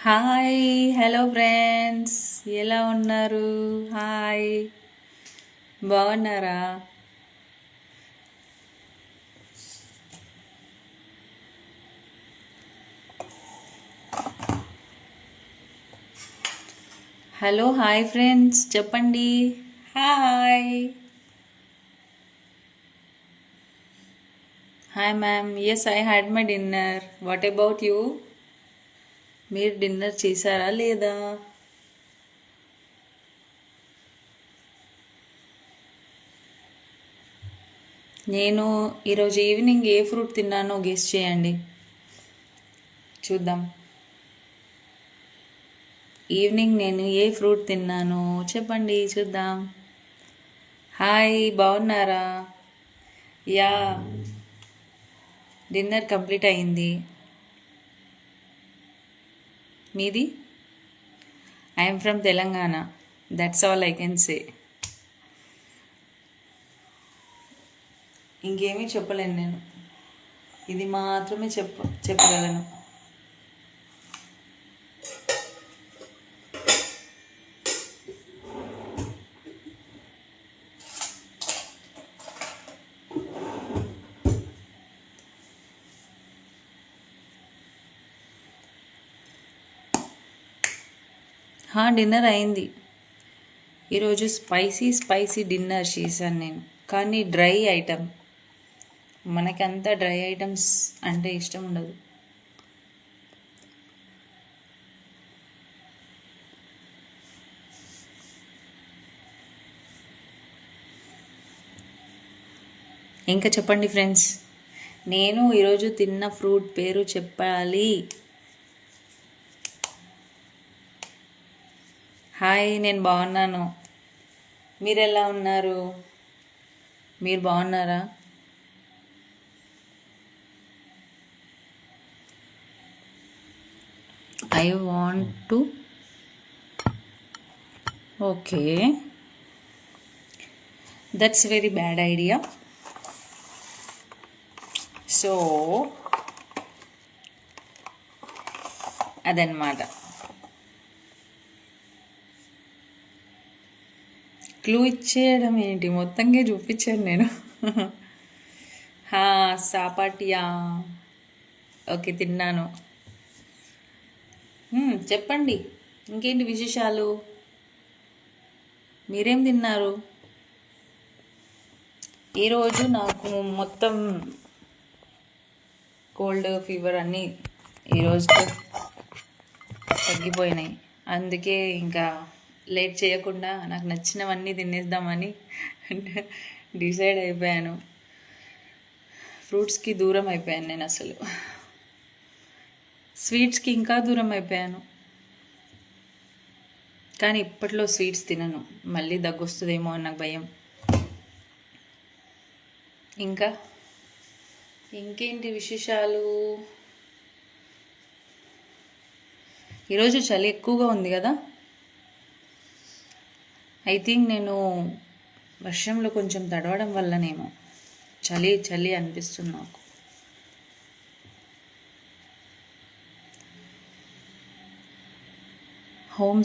Hi, hello friends, ఎలా ఉన్నారు? Hi, బాగున్నారా? హలో, హాయ్ ఫ్రెండ్స్, చెప్పండి. Hi hi ma'am. Yes, I had my dinner. What about you? మీరు dinner చేశారా లేదా? నేను ఈరోజు ఈవినింగ్ ఏ ఫ్రూట్ తిన్నానో గెస్ చేయండి, చూద్దాం. ఈవినింగ్ నేను ఏ ఫ్రూట్ తిన్నానో చెప్పండి, చూద్దాం. హాయ్, బాగున్నారా? యా, డిన్నర్ కంప్లీట్ అయింది. మీది? I'm from Telangana. That's all I can say. ఇంకేమీ చెప్పలేను నేను, ఇది మాత్రమే చెప్పగలను. డిన్నర్ అయింది. ఈరోజు స్పైసీ డిన్నర్ చేశాను నేను, కానీ డ్రై ఐటమ్. మనకంతా డ్రై ఐటమ్స్ అంటే ఇష్టం ఉండదు. ఇంకా చెప్పండి ఫ్రెండ్స్. నేను ఈరోజు తిన్న ఫ్రూట్ పేరు చెప్పాలి. హాయ్, నేను బాగున్నాను. మీరు ఎలా ఉన్నారు? మీరు బాగున్నారా? I want to. Okay, that's very bad idea. So అదన్నమాట. క్లూ ఇచ్చేయడం ఏంటి, మొత్తంగా చూపించాను నేను. సాపాటియా. ఓకే, తిన్నాను. చెప్పండి, ఇంకేంటి విశేషాలు? మీరేం తిన్నారు? ఈరోజు నాకు మొత్తం కోల్డ్, ఫీవర్ అన్నీ ఈరోజు తగ్గిపోయినాయి. అందుకే ఇంకా లేట్ చేయకుండా నాకు నచ్చినవన్నీ తినేద్దామని డిసైడ్ అయిపోయాను. ఫ్రూట్స్కి దూరం అయిపోయాను నేను, అసలు స్వీట్స్కి ఇంకా దూరం అయిపోయాను. కానీ ఇప్పట్లో స్వీట్స్ తినను, మళ్ళీ దగ్గొస్తుందేమో అని నాకు భయం. ఇంకా ఇంకేంటి విశేషాలు? ఈరోజు చలి ఎక్కువగా ఉంది కదా. ఐ థింక్ నేను వర్షంలో కొంచెం తడవడం వల్లనేమో చలి అనిపిస్తుంది నాకు. హోమ్స్